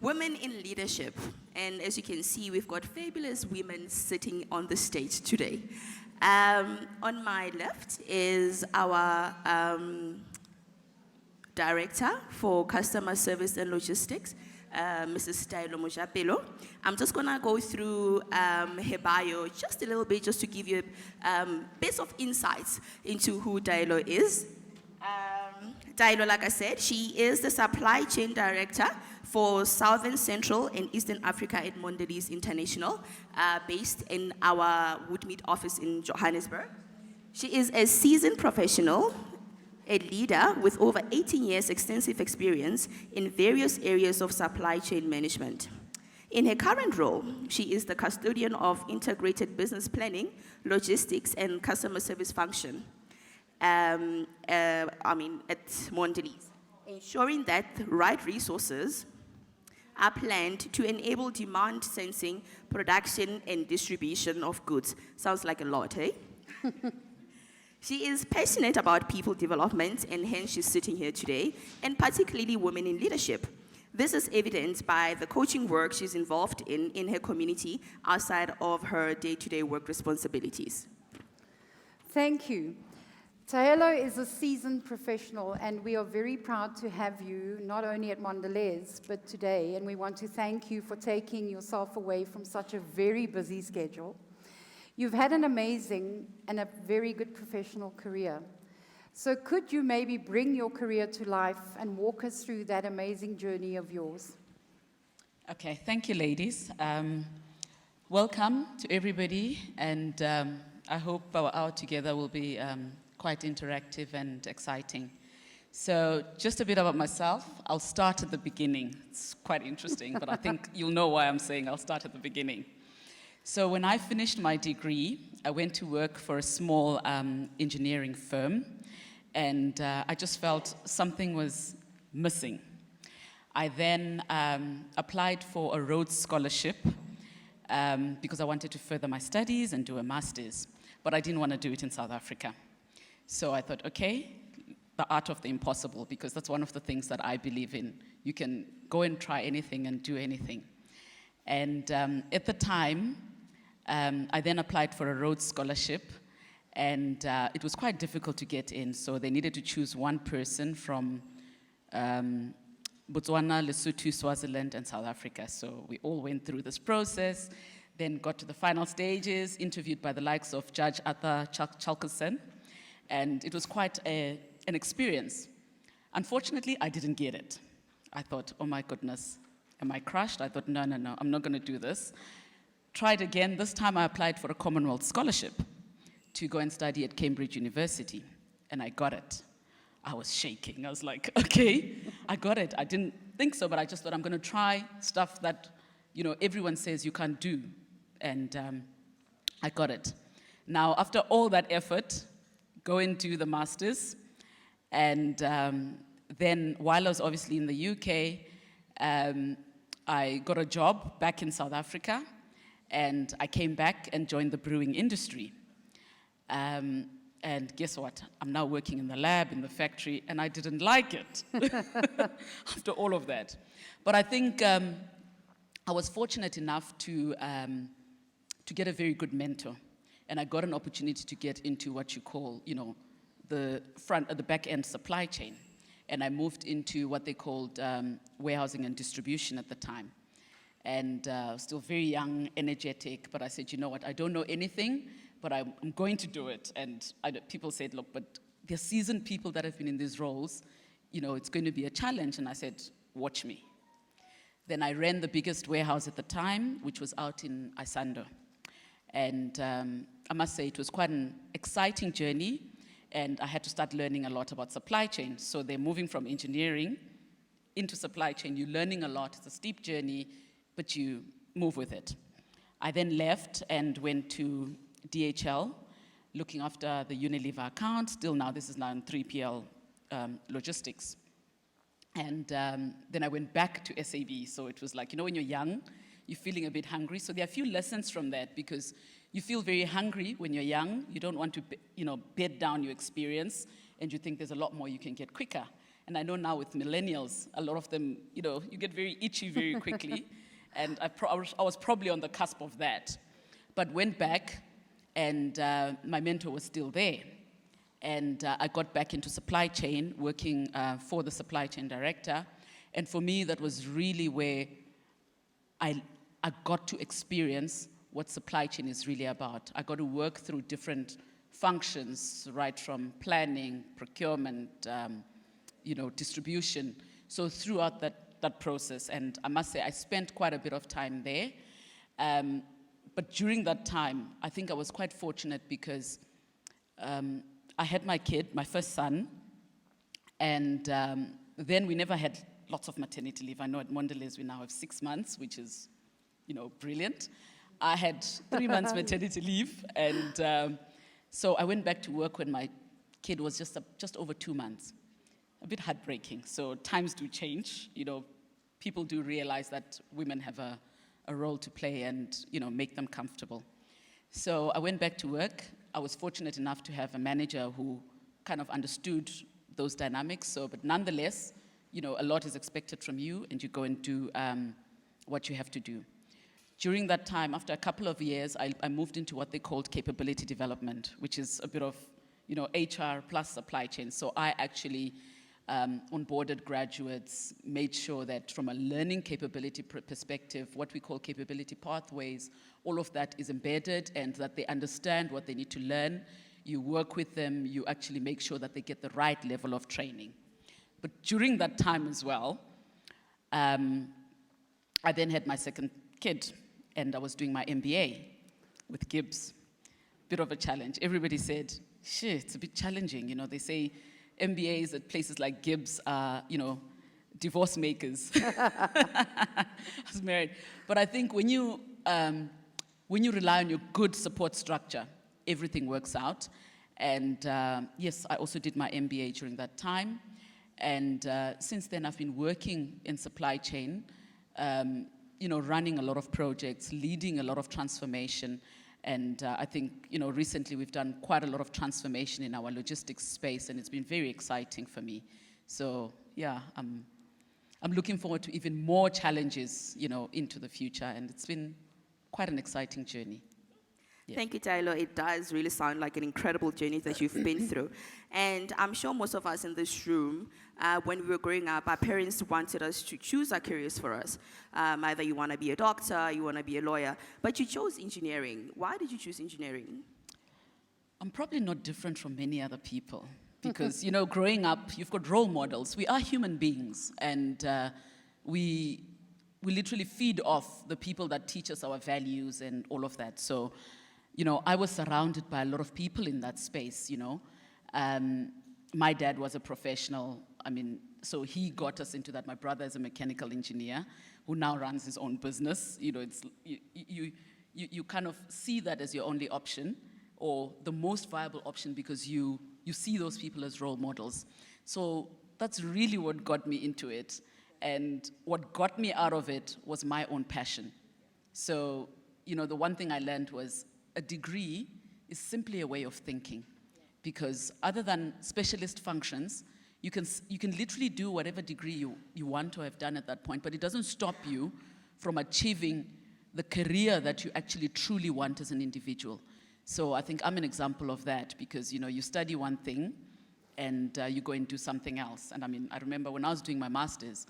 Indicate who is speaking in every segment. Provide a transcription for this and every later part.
Speaker 1: Women in leadership. And as you can see, we've got fabulous women sitting on the stage today. On my left is our Director for Customer Service and Logistics, Mrs. Taelo Mojapelo. I'm just gonna go through her bio just a little bit, just to give you a bit of insights into who Taelo is. Taelo, like I said, she is the Supply Chain Director for Southern, Central, and Eastern Africa at Mondelez International, based in our Woodmead office in Johannesburg. She is a seasoned professional, a leader with over 18 years extensive experience in various areas of supply chain management. In her current role, she is the custodian of integrated business planning, logistics, and customer service function. At Mondelez, ensuring that the right resources are planned to enable demand sensing, production, and distribution of goods. Sounds like a lot, eh? She is passionate about people development, and hence she's sitting here today, and particularly women in leadership. This is evidenced by the coaching work she's involved in her community outside of her day-to-day work responsibilities.
Speaker 2: Thank you. Taelo is a seasoned professional, and we are very proud to have you not only at Mondelez, but today, and we want to thank you for taking yourself away from such a very busy schedule. You've had an amazing and a very good professional career. So could you maybe bring your career to life and walk us through that amazing journey of yours?
Speaker 3: Okay, thank you, ladies. Welcome to everybody, and I hope our hour together will be quite interactive and exciting. So just a bit about myself. I'll start at the beginning. It's quite interesting, but I think you'll know why I'm saying I'll start at the beginning. So when I finished my degree, I went to work for a small engineering firm, and I just felt something was missing. I then applied for a Rhodes Scholarship because I wanted to further my studies and do a master's, but I didn't want to do it in South Africa. So I thought, okay, the art of the impossible, because that's one of the things that I believe in. You can go and try anything and do anything. And at the time, I then applied for a Rhodes Scholarship, and it was quite difficult to get in, so they needed to choose one person from Botswana, Lesotho, Swaziland, and South Africa. So we all went through this process, then got to the final stages, interviewed by the likes of Judge Arthur Chalkerson, and it was quite an experience. Unfortunately, I didn't get it. I thought, oh my goodness, am I crushed? I thought, no, I'm not going to do this. Tried again. This time I applied for a Commonwealth Scholarship to go and study at Cambridge University, and I got it. I was shaking. I was like, okay, I got it. I didn't think so, but I just thought I'm going to try stuff that, everyone says you can't do, and I got it. Now, after all that effort, go and do the master's, and then while I was obviously in the UK, I got a job back in South Africa, and I came back and joined the brewing industry. And guess what? I'm now working in the lab, in the factory, and I didn't like it after all of that. But I think I was fortunate enough to get a very good mentor. And I got an opportunity to get into what you call, the back end supply chain. And I moved into what they called warehousing and distribution at the time. And still very young, energetic, but I said, you know what, I don't know anything, but I'm going to do it. And people said, look, but they're seasoned people that have been in these roles, it's going to be a challenge. And I said, watch me. Then I ran the biggest warehouse at the time, which was out in Isando. And I must say, it was quite an exciting journey, and I had to start learning a lot about supply chain. So they're moving from engineering into supply chain. You're learning a lot. It's a steep journey, but you move with it. I then left and went to DHL, looking after the Unilever account. Still now, this is now in 3PL logistics. And then I went back to SAB. So it was like, when you're young, you're feeling a bit hungry. So there are a few lessons from that, because you feel very hungry when you're young. You don't want to, bed down your experience, and you think there's a lot more you can get quicker. And I know now with millennials, a lot of them, you know, you get very itchy very quickly. And I was probably on the cusp of that. But went back, and my mentor was still there. And I got back into supply chain, working for the supply chain director. And for me, that was really where I got to experience what supply chain is really about. I got to work through different functions, right from planning, procurement, you know, distribution. So throughout that process, and I must say I spent quite a bit of time there. But during that time, I think I was quite fortunate because I had my kid, my first son, and then we never had lots of maternity leave. I know at Mondelez we now have 6 months, which is, you know, brilliant. I had 3 months maternity leave, and so I went back to work when my kid was just over 2 months. A bit heartbreaking. So times do change. You know, people do realize that women have a role to play and, you know, make them comfortable. So I went back to work. I was fortunate enough to have a manager who kind of understood those dynamics. So, but nonetheless, you know, a lot is expected from you, and you go and do what you have to do. During that time, after a couple of years, I moved into what they called capability development, which is a bit of, you know, HR plus supply chain. So I actually onboarded graduates, made sure that from a learning capability perspective, what we call capability pathways, all of that is embedded, and that they understand what they need to learn. You work with them, you actually make sure that they get the right level of training. But during that time as well, I then had my second kid, and I was doing my MBA with Gibbs. Bit of a challenge. Everybody said, shit, it's a bit challenging. You know, they say MBAs at places like Gibbs are, you know, divorce makers. I was married. But I think when you rely on your good support structure, everything works out. And yes, I also did my MBA during that time. And since then, I've been working in supply chain, you know, running a lot of projects, leading a lot of transformation. And I think, you know, recently we've done quite a lot of transformation in our logistics space, and it's been very exciting for me. So, yeah, I'm looking forward to even more challenges, you know, into the future, and it's been quite an exciting journey. Yeah.
Speaker 1: Thank you, Tyler. It does really sound like an incredible journey that you've been through. And I'm sure most of us in this room, when we were growing up, our parents wanted us to choose our careers for us. Either you want to be a doctor, you want to be a lawyer, but you chose engineering. Why did you choose engineering?
Speaker 3: I'm probably not different from many other people because, you know, growing up, you've got role models. We are human beings, and we literally feed off the people that teach us our values and all of that. So, you know, I was surrounded by a lot of people in that space, you know. My dad was a professional. I mean, so he got us into that. My brother is a mechanical engineer who now runs his own business. You know, it's you kind of see that as your only option or the most viable option because you see those people as role models. So that's really what got me into it. And what got me out of it was my own passion. So, you know, the one thing I learned was a degree is simply a way of thinking. Because other than specialist functions, you can literally do whatever degree you want to have done at that point, but it doesn't stop you from achieving the career that you actually truly want as an individual. So I think I'm an example of that because, you know, you study one thing and you go and do something else. And I mean, I remember when I was doing my master's,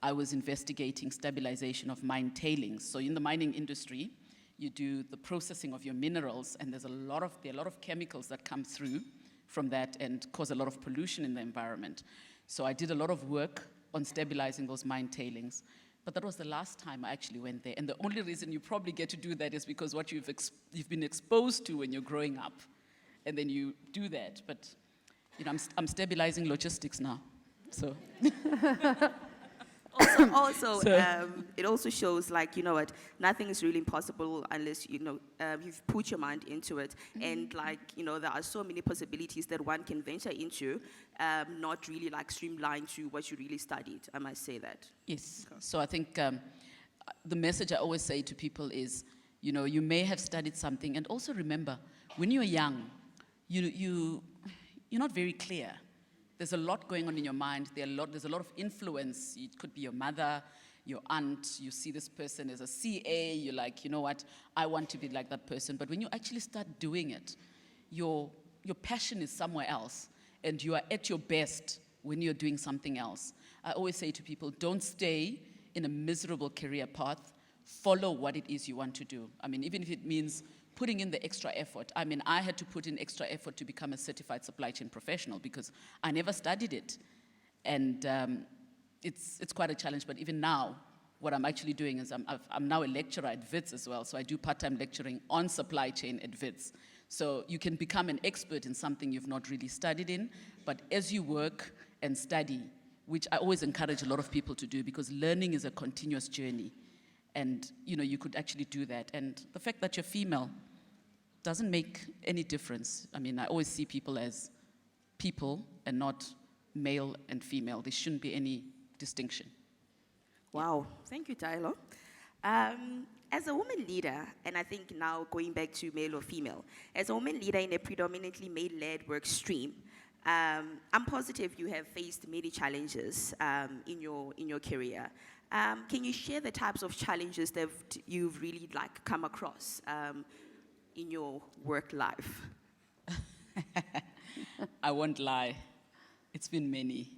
Speaker 3: I was investigating stabilization of mine tailings. So in the mining industry, you do the processing of your minerals, and there are a lot of chemicals that come through from that and cause a lot of pollution in the environment. So I did a lot of work on stabilizing those mine tailings. But that was the last time I actually went there. And the only reason you probably get to do that is because what you've been exposed to when you're growing up. And then you do that. But, you know, I'm stabilizing logistics now. So.
Speaker 1: Also, it also shows, like, you know what, nothing is really impossible unless, you know, you've put your mind into it. Mm-hmm. And, like, you know, there are so many possibilities that one can venture into, not really, like, streamlined to what you really studied. I must say that.
Speaker 3: Yes. Okay. So I think the message I always say to people is, you know, you may have studied something, and also remember, when you're young, you're not very clear. there's a lot going on in your mind. There's a lot of influence. It could be your mother, your aunt. You see this person as a CA. You're like, you know what? I want to be like that person. But when you actually start doing it, your passion is somewhere else, and you are at your best when you're doing something else. I always say to people, don't stay in a miserable career path. Follow what it is you want to do. I mean, even if it means putting in the extra effort. I mean, I had to put in extra effort to become a certified supply chain professional because I never studied it. And it's quite a challenge, but even now, what I'm actually doing is I'm now a lecturer at WITS as well, so I do part-time lecturing on supply chain at WITS. So you can become an expert in something you've not really studied in, but as you work and study, which I always encourage a lot of people to do because learning is a continuous journey. And you could actually do that. And the fact that you're female doesn't make any difference. I mean, I always see people as people and not male and female. There shouldn't be any distinction.
Speaker 1: Wow, thank you, Tyler. As a woman leader, and I think now going back to male or female, as a woman leader in a predominantly male-led work stream, I'm positive you have faced many challenges in your career. Can you share the types of challenges that you've really come across in your work life?
Speaker 3: I won't lie, it's been many,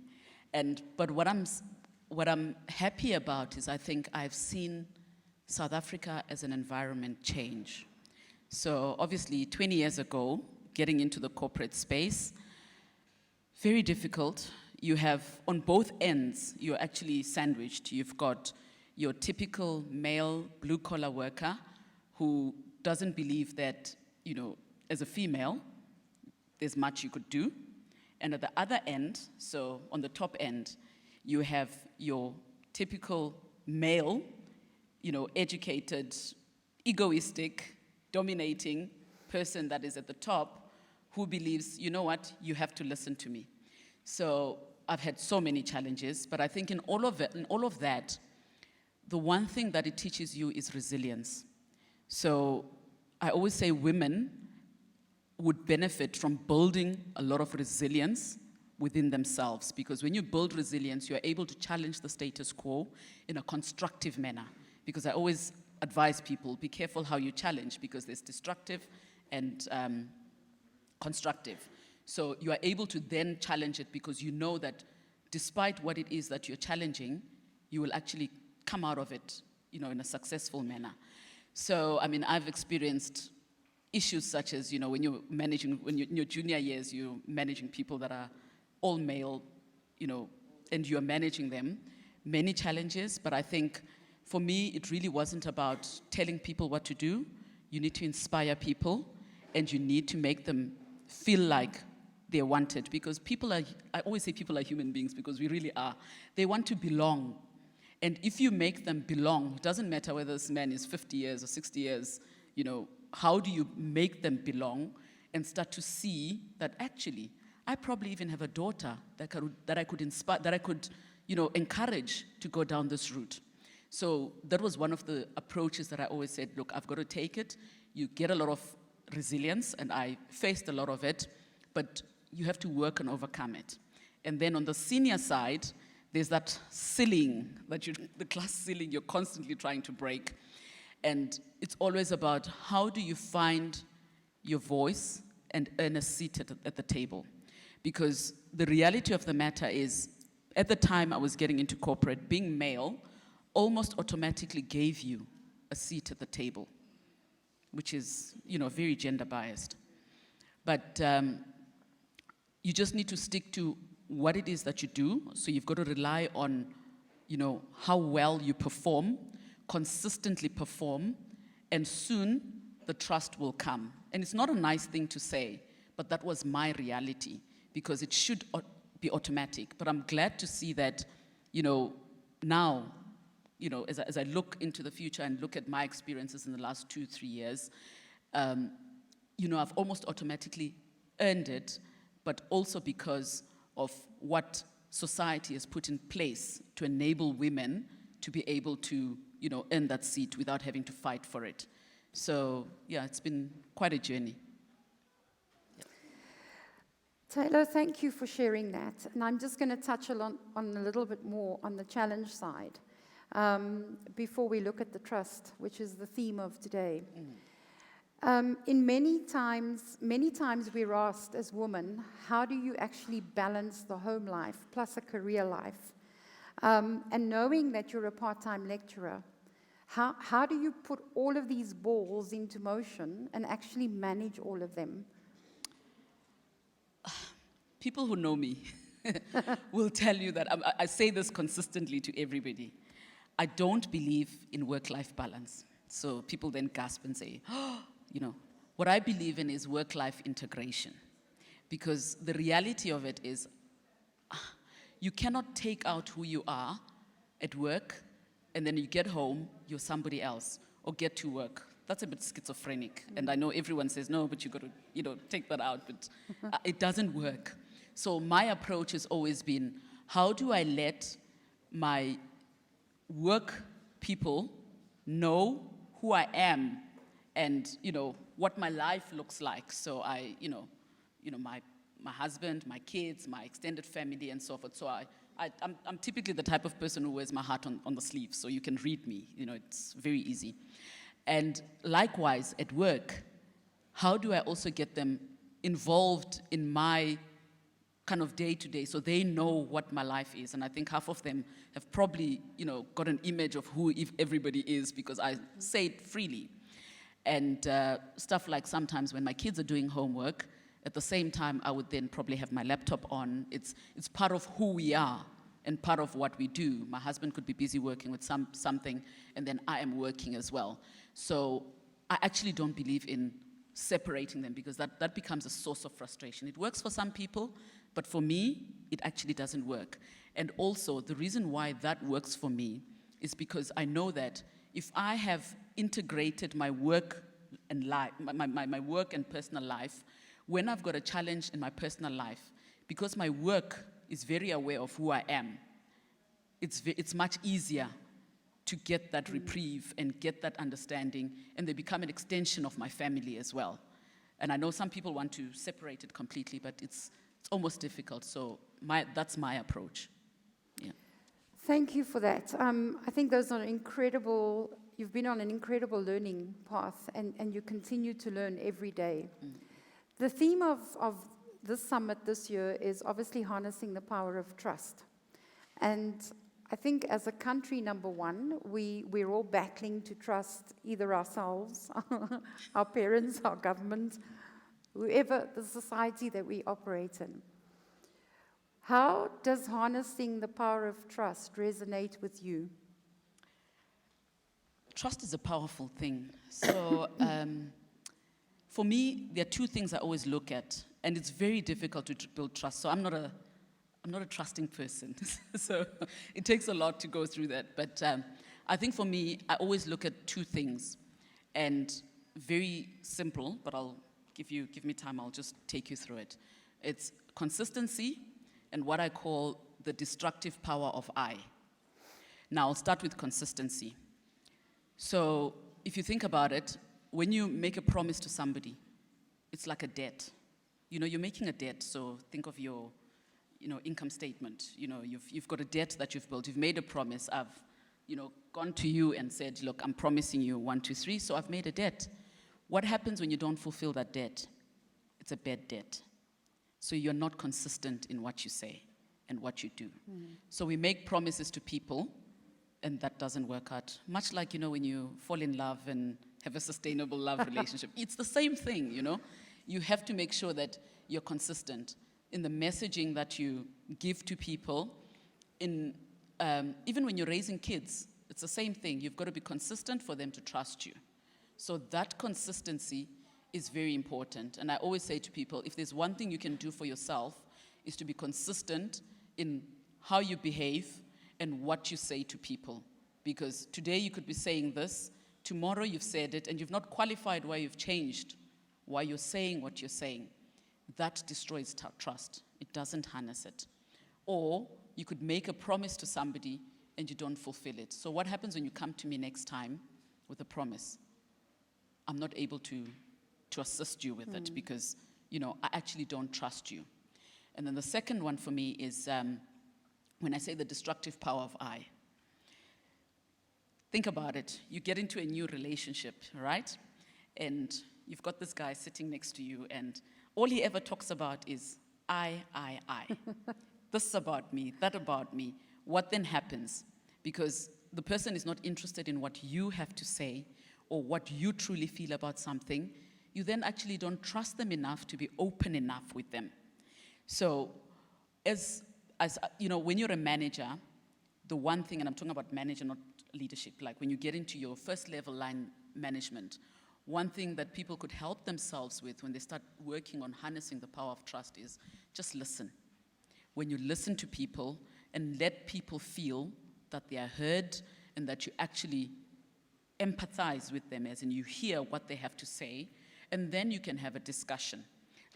Speaker 3: but what I'm happy about is I think I've seen South Africa as an environment change. So obviously 20 years ago, getting into the corporate space, very difficult. You have, on both ends, you're actually sandwiched. You've got your typical male blue-collar worker who doesn't believe that, as a female, there's much you could do. And at the other end, so on the top end, you have your typical male, educated, egoistic, dominating person that is at the top who believes, you know what, you have to listen to me. So I've had so many challenges, but I think in all of that, the one thing that it teaches you is resilience. So I always say women would benefit from building a lot of resilience within themselves, because when you build resilience, you're able to challenge the status quo in a constructive manner. Because I always advise people, be careful how you challenge, because there's destructive and constructive. So you are able to then challenge it because you know that despite what it is that you're challenging, you will actually come out of it, in a successful manner. So, I mean, I've experienced issues such as, when you're in your junior years, you're managing people that are all male, and you're managing them, many challenges, but I think for me, it really wasn't about telling people what to do. You need to inspire people, and you need to make them feel like they're wanted, because I always say people are human beings, because we really are. They want to belong. And if you make them belong, it doesn't matter whether this man is 50 years or 60 years, how do you make them belong and start to see that actually, I probably even have a daughter that I could inspire, that I could, encourage to go down this route. So that was one of the approaches that I always said, look, I've got to take it. You get a lot of resilience, and I faced a lot of it, but you have to work and overcome it. And then on the senior side, there's that ceiling, the glass ceiling you're constantly trying to break. And it's always about how do you find your voice and earn a seat at the table. Because the reality of the matter is, at the time I was getting into corporate, being male almost automatically gave you a seat at the table, which is, very gender biased. But you just need to stick to what it is that you do. So you've got to rely on, how well you perform, consistently perform, and soon the trust will come. And it's not a nice thing to say, but that was my reality, because it should be automatic. But I'm glad to see that, now, as I look into the future and look at my experiences in the last 2-3 years, I've almost automatically earned it, but also because of what society has put in place to enable women to be able to, earn that seat without having to fight for it. So, yeah, it's been quite a journey.
Speaker 2: Taylor, thank you for sharing that. And I'm just going to touch on a little bit more on the challenge side before we look at the trust, which is the theme of today. In many times we're asked as women, how do you actually balance the home life plus a career life? And knowing that you're a part-time lecturer, how do you put all of these balls into motion and actually manage all of them?
Speaker 3: People who know me will tell you that I say this consistently to everybody. I don't believe in work-life balance. So people then gasp and say, oh, what I believe in is work-life integration. Because the reality of it is, you cannot take out who you are at work, and then you get home, you're somebody else, or get to work. That's a bit schizophrenic. And I know everyone says, no, but you got to, take that out. But it doesn't work. So my approach has always been, how do I let my work people know who I am and, what my life looks like. So my husband, my kids, my extended family, and so forth. So I'm typically the type of person who wears my heart on the sleeve, so you can read me. It's very easy. And likewise, at work, how do I also get them involved in my kind of day-to-day so they know what my life is? And I think half of them have probably, got an image of who everybody is because I say it freely. And stuff like sometimes when my kids are doing homework, at the same time, I would then probably have my laptop on. It's part of who we are and part of what we do. My husband could be busy working with something, and then I am working as well. So I actually don't believe in separating them because that becomes a source of frustration. It works for some people, but for me, it actually doesn't work. And also, the reason why that works for me is because I know that if I have integrated my work and life, my work and personal life, when I've got a challenge in my personal life, because my work is very aware of who I am, it's much easier to get that reprieve and get that understanding, and they become an extension of my family as well. And I know some people want to separate it completely, but it's almost difficult. So that's my approach. Yeah.
Speaker 2: Thank you for that. I think those are incredible. You've been on an incredible learning path, and you continue to learn every day. The theme of this summit this year is obviously harnessing the power of trust. And I think as a country, number one, we're all battling to trust either ourselves, our parents, our government, whoever the society that we operate in. How does harnessing the power of trust resonate with you?
Speaker 3: Trust is a powerful thing. So for me, there are two things I always look at, and it's very difficult to build trust. So I'm not a trusting person. So it takes a lot to go through that. But I think for me, I always look at two things, and very simple, but give me time, I'll just take you through it. It's consistency and what I call the destructive power of I. Now, I'll start with consistency. So if you think about it, when you make a promise to somebody, it's like a debt. You're making a debt, so think of your income statement. You've got a debt that you've built. You've made a promise. I've gone to you and said, look, I'm promising you 1, 2, 3, so I've made a debt. What happens when you don't fulfill that debt? It's a bad debt. So you're not consistent in what you say and what you do. So we make promises to people, and that doesn't work out. Much like, when you fall in love and have a sustainable love relationship. It's the same thing, You have to make sure that you're consistent in the messaging that you give to people. Even when you're raising kids, it's the same thing. You've got to be consistent for them to trust you. So that consistency is very important. And I always say to people, if there's one thing you can do for yourself, is to be consistent in how you behave and what you say to people. Because today you could be saying this, tomorrow you've said it, and you've not qualified why you've changed, why you're saying what you're saying. That destroys trust. It doesn't harness it. Or you could make a promise to somebody and you don't fulfill it. So what happens when you come to me next time with a promise? I'm not able to assist you with it because, I actually don't trust you. And then the second one for me is when I say the destructive power of I. Think about it. You get into a new relationship, right? And you've got this guy sitting next to you, and all he ever talks about is I. This about me, that about me. What then happens? Because the person is not interested in what you have to say or what you truly feel about something, you then actually don't trust them enough to be open enough with them. So, as you know, when you're a manager, the one thing, and I'm talking about manager, not leadership, like when you get into your first level line management, one thing that people could help themselves with when they start working on harnessing the power of trust is just listen. When you listen to people and let people feel that they are heard and that you actually empathize with them, as in you hear what they have to say, and then you can have a discussion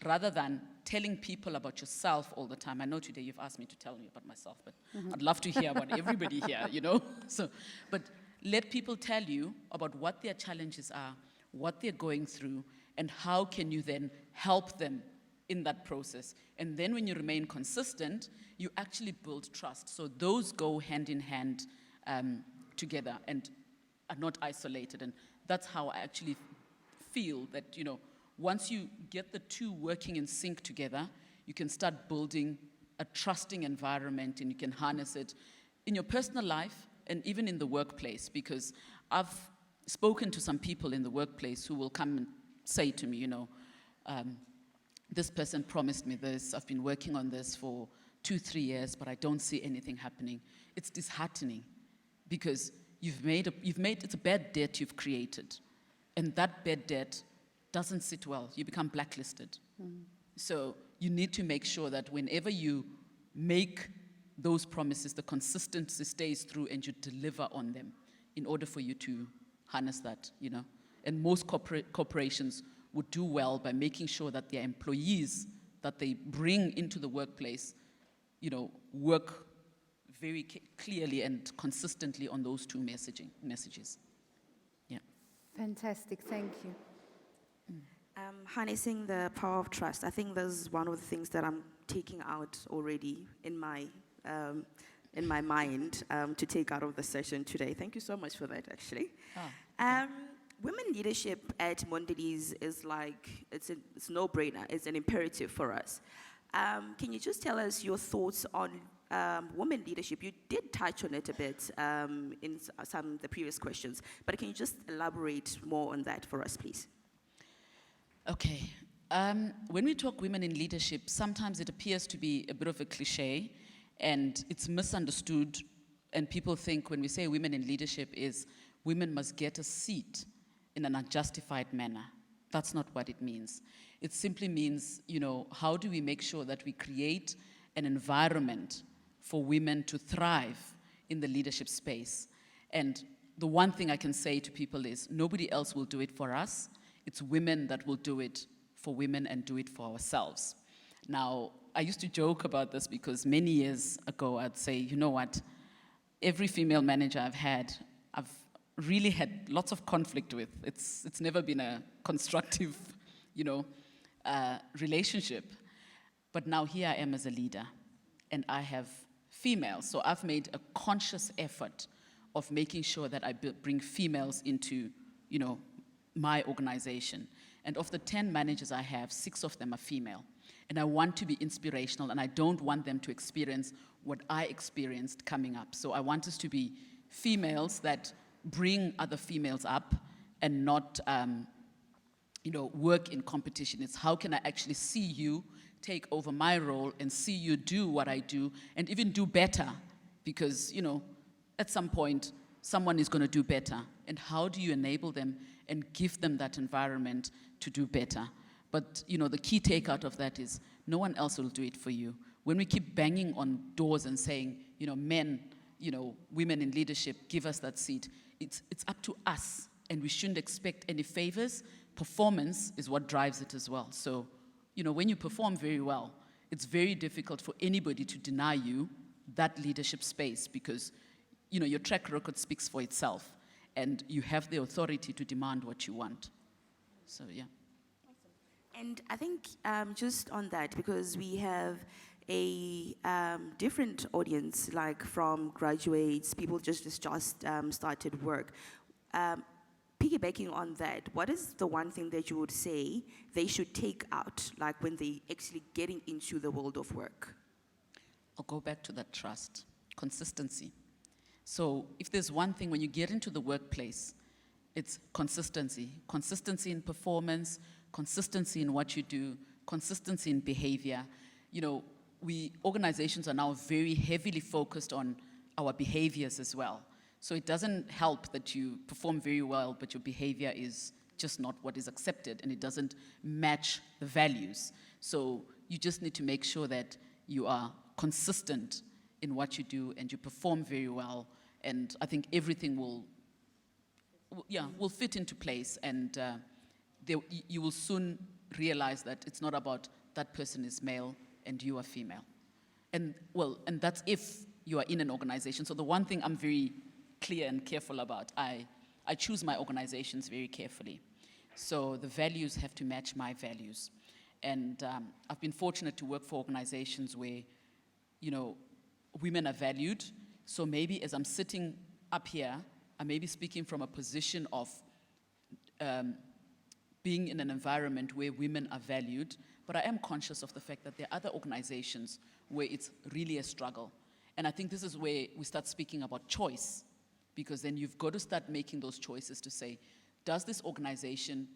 Speaker 3: rather than telling people about yourself all the time. I know today you've asked me to tell you about myself, but I'd love to hear about everybody here, you know? But let people tell you about what their challenges are, what they're going through, and how can you then help them in that process. And then when you remain consistent, you actually build trust. So those go hand in hand together and are not isolated. And that's how I actually feel that, you know, once you get the two working in sync together, you can start building a trusting environment, and you can harness it in your personal life and even in the workplace. Because I've spoken to some people in the workplace who will come and say to me, you know, this person promised me this, I've been working on this for 2-3 years, but I don't see anything happening. It's disheartening because it's a bad debt you've created. And that bad debt doesn't sit well. You become blacklisted. So you need to make sure that whenever you make those promises, the consistency stays through and you deliver on them in order for you to harness that, you know. And most corporations would do well by making sure that their employees that they bring into the workplace, you know, work very clearly and consistently on those two messages. Yeah.
Speaker 2: Fantastic, thank you.
Speaker 1: Harnessing the power of trust. I think that's one of the things that I'm taking out already in my mind to take out of the session today. Thank you so much for that, actually. Women leadership at Mondelez is like, it's no-brainer. It's an imperative for us. Can you just tell us your thoughts on women leadership? You did touch on it a bit in some of the previous questions, but can you just elaborate more on that for us, please?
Speaker 3: Okay. When we talk women in leadership, sometimes it appears to be a bit of a cliche, and it's misunderstood, and people think when we say women in leadership is women must get a seat in an unjustified manner. That's not what it means. It simply means, you know, how do we make sure that we create an environment for women to thrive in the leadership space? And the one thing I can say to people is nobody else will do it for us. It's women that will do it for women and do it for ourselves. Now, I used to joke about this because many years ago I'd say, you know what, every female manager I've had, I've really had lots of conflict with. It's never been a constructive, you know, relationship. But now here I am as a leader, and I have females. So I've made a conscious effort of making sure that I bring females into, you know, my organization. And of the 10 managers I have, 6 of them are female. And I want to be inspirational, and I don't want them to experience what I experienced coming up. So I want us to be females that bring other females up and not, you know, work in competition. It's how can I actually see you take over my role and see you do what I do and even do better, because, you know, at some point, someone is going to do better. And how do you enable them and give them that environment to do better? But, you know, the key takeout of that is no one else will do it for you. When we keep banging on doors and saying, you know, men, you know, women in leadership, give us that seat, it's up to us, and we shouldn't expect any favors. Performance is what drives it as well. So, you know, when you perform very well, it's very difficult for anybody to deny you that leadership space because, you know, your track record speaks for itself, and you have the authority to demand what you want. So, yeah.
Speaker 1: And I think just on that, because we have a different audience, like from graduates, people just started work. Piggybacking on that, what is the one thing that you would say they should take out, like when they actually getting into the world of work?
Speaker 3: I'll go back to that trust, consistency. So if there's one thing when you get into the workplace, it's consistency. Consistency in performance, consistency in what you do, consistency in behavior. You know, organizations are now very heavily focused on our behaviors as well. So it doesn't help that you perform very well, but your behavior is just not what is accepted, and it doesn't match the values. So you just need to make sure that you are consistent in what you do and you perform very well. And I think everything will fit into place, and you will soon realize that it's not about that person is male and you are female. And that's if you are in an organization. So the one thing I'm very clear and careful about, I choose my organizations very carefully. So the values have to match my values. And I've been fortunate to work for organizations where, you know, women are valued. So maybe as I'm sitting up here, I may be speaking from a position of being in an environment where women are valued, but I am conscious of the fact that there are other organizations where it's really a struggle. And I think this is where we start speaking about choice, because then you've got to start making those choices to say, does this organization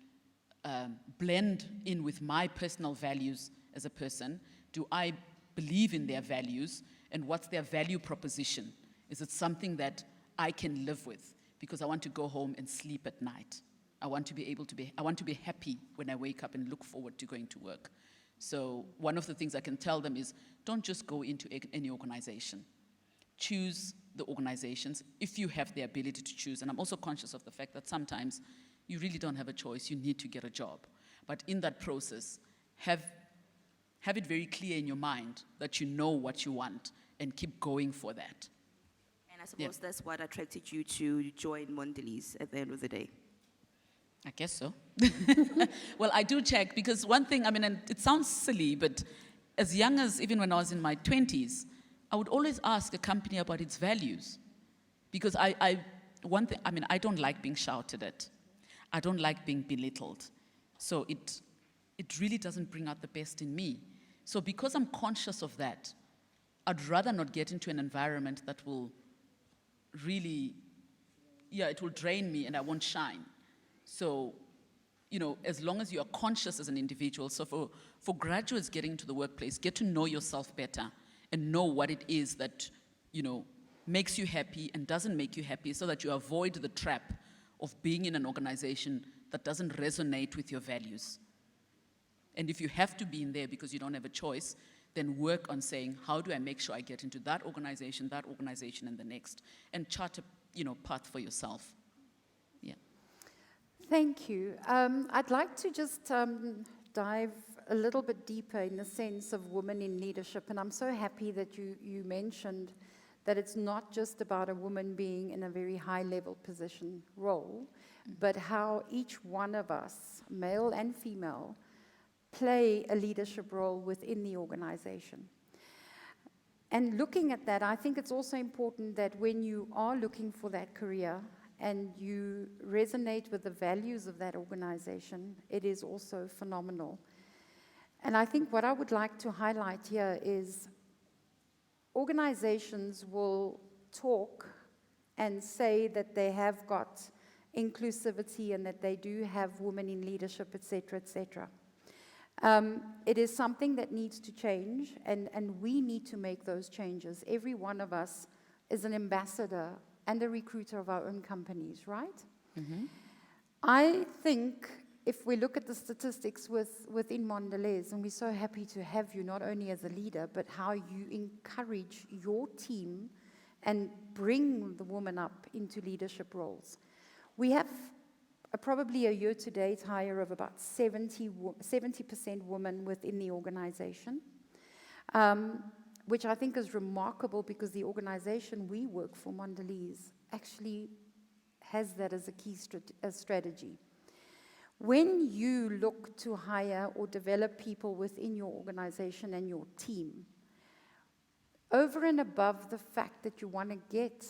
Speaker 3: blend in with my personal values as a person? Do I believe in their values? And what's their value proposition? Is it something that I can live with? Because I want to go home and sleep at night. I want to be happy when I wake up and look forward to going to work. So one of the things I can tell them is, don't just go into any organization. Choose the organizations if you have the ability to choose. And I'm also conscious of the fact that sometimes you really don't have a choice, you need to get a job. But in that process, have it very clear in your mind that you know what you want and keep going for that.
Speaker 1: And I suppose that's what attracted you to join Mondelez at the end of the day.
Speaker 3: I guess so. Well, I do check, because one thing, and it sounds silly, but as young as even when I was in my 20s, I would always ask a company about its values. Because I don't like being shouted at. I don't like being belittled. So it really doesn't bring out the best in me. So because I'm conscious of that, I'd rather not get into an environment that will really, it will drain me and I won't shine. So, as long as you are conscious as an individual, so for graduates getting into the workplace, get to know yourself better and know what it is that, makes you happy and doesn't make you happy, so that you avoid the trap of being in an organization that doesn't resonate with your values. And if you have to be in there because you don't have a choice, then work on saying, how do I make sure I get into that organization, and the next, and chart a path for yourself. Yeah.
Speaker 2: Thank you. I'd like to just dive a little bit deeper in the sense of women in leadership, and I'm so happy that you mentioned that it's not just about a woman being in a very high-level position role, but how each one of us, male and female, play a leadership role within the organization. And looking at that, I think it's also important that when you are looking for that career and you resonate with the values of that organization, it is also phenomenal. And I think what I would like to highlight here is organizations will talk and say that they have got inclusivity and that they do have women in leadership, et cetera, et cetera. It is something that needs to change, and we need to make those changes. Every one of us is an ambassador and a recruiter of our own companies, right? Mm-hmm. I think if we look at the statistics within Mondelez, and we're so happy to have you not only as a leader, but how you encourage your team and bring the woman up into leadership roles. We have probably a year-to-date hire of about 70% women within the organization, which I think is remarkable because the organization we work for, Mondelez, actually has that as a key strategy. When you look to hire or develop people within your organization and your team, over and above the fact that you want to get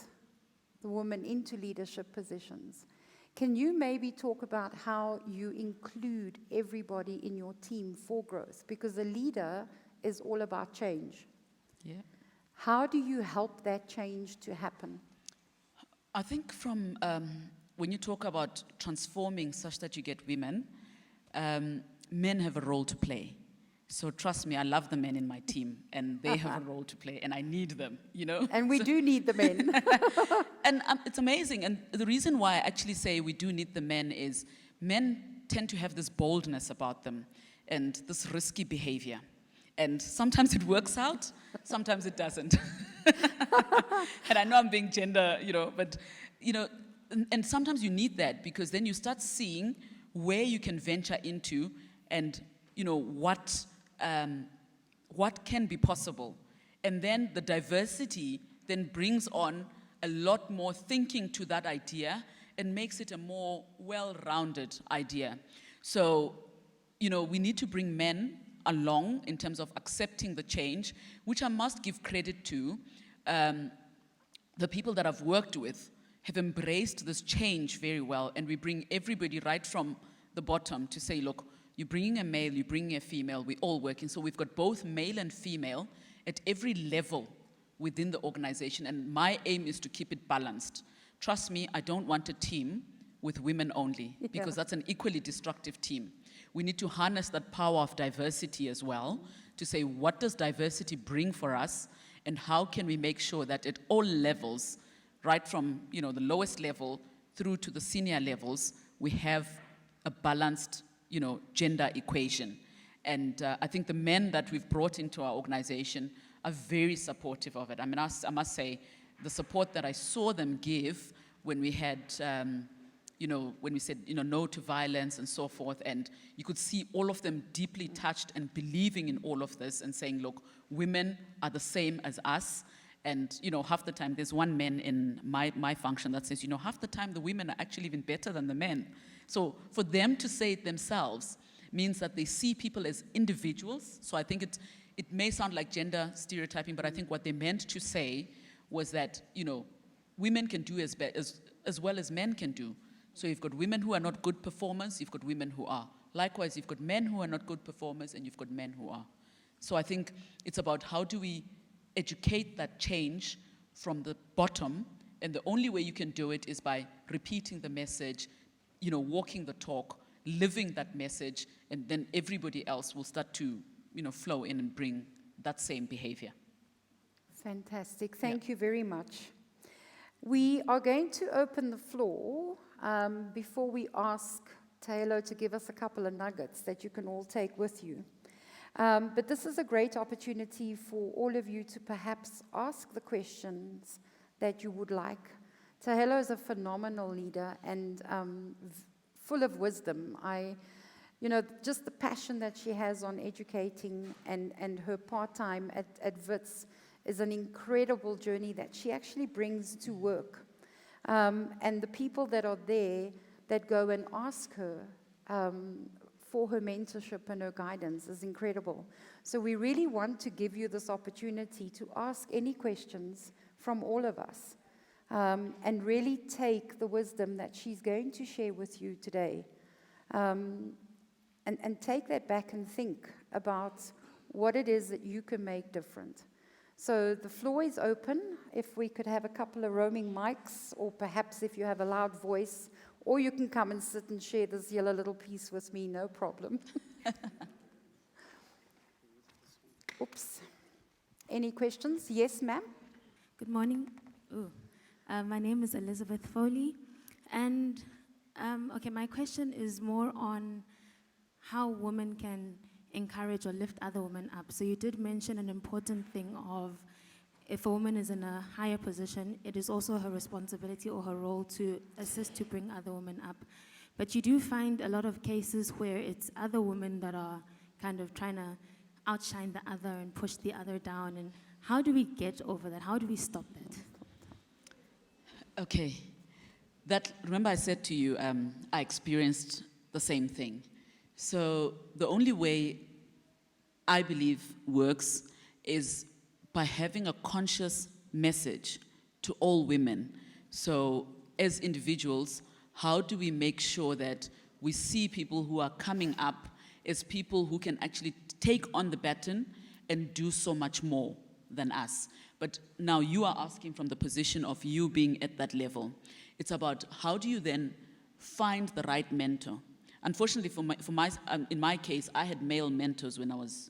Speaker 2: the woman into leadership positions, can you maybe talk about how you include everybody in your team for growth? Because a leader is all about change.
Speaker 3: Yeah.
Speaker 2: How do you help that change to happen?
Speaker 3: I think from when you talk about transforming such that you get women, men have a role to play. So trust me, I love the men in my team, and they have a role to play, and I need them, you know?
Speaker 2: And we do need the men.
Speaker 3: And it's amazing. And the reason why I actually say we do need the men is men tend to have this boldness about them and this risky behavior. And sometimes it works out, sometimes it doesn't. And I know I'm being gender, but, and sometimes you need that because then you start seeing where you can venture into and, what can be possible. And then the diversity then brings on a lot more thinking to that idea and makes it a more well-rounded idea. So, we need to bring men along in terms of accepting the change, which I must give credit to. The people that I've worked with have embraced this change very well, and we bring everybody right from the bottom to say, look, you're bringing a male, you're bringing a female, we're all working. So we've got both male and female at every level within the organization, and my aim is to keep it balanced. Trust me, I don't want a team with women only, because that's an equally destructive team. We need to harness that power of diversity as well to say, what does diversity bring for us, and how can we make sure that at all levels, right from the lowest level through to the senior levels, we have a balanced gender equation. And I think the men that we've brought into our organization are very supportive of it. I mean, I must say, the support that I saw them give when we had, when we said, no to violence and so forth, and you could see all of them deeply touched and believing in all of this and saying, look, women are the same as us. And, half the time, there's one man in my function that says, half the time the women are actually even better than the men. So for them to say it themselves means that they see people as individuals. So I think it may sound like gender stereotyping, but I think what they meant to say was that, women can do as well as men can do. So you've got women who are not good performers, you've got women who are. Likewise, you've got men who are not good performers, and you've got men who are. So I think it's about how do we educate that change from the bottom, and the only way you can do it is by repeating the message, walking the talk, living that message, and then everybody else will start to, flow in and bring that same behavior.
Speaker 2: Fantastic. Thank you very much. We are going to open the floor before we ask Taylor to give us a couple of nuggets that you can all take with you. But this is a great opportunity for all of you to perhaps ask the questions that you would like. Tahelo is a phenomenal leader and full of wisdom. Just the passion that she has on educating and her part-time at WITS is an incredible journey that she actually brings to work. And the people that are there that go and ask her for her mentorship and her guidance is incredible. So we really want to give you this opportunity to ask any questions from all of us and really take the wisdom that she's going to share with you today and take that back and think about what it is that you can make different. So the floor is open. If we could have a couple of roaming mics, or perhaps if you have a loud voice, or you can come and sit and share this yellow little piece with me, no problem. Oops. Any questions? Yes, ma'am?
Speaker 4: Good morning. My name is Elizabeth Foley. And, my question is more on how women can encourage or lift other women up. So you did mention an important thing of if a woman is in a higher position, it is also her responsibility or her role to assist to bring other women up. But you do find a lot of cases where it's other women that are kind of trying to outshine the other and push the other down. And how do we get over that? How do we stop that?
Speaker 3: Okay. Remember I said to you, I experienced the same thing. So the only way I believe works is by having a conscious message to all women. So as individuals, how do we make sure that we see people who are coming up as people who can actually take on the baton and do so much more than us? But now you are asking from the position of you being at that level. It's about how do you then find the right mentor? Unfortunately, in my case, I had male mentors when I was,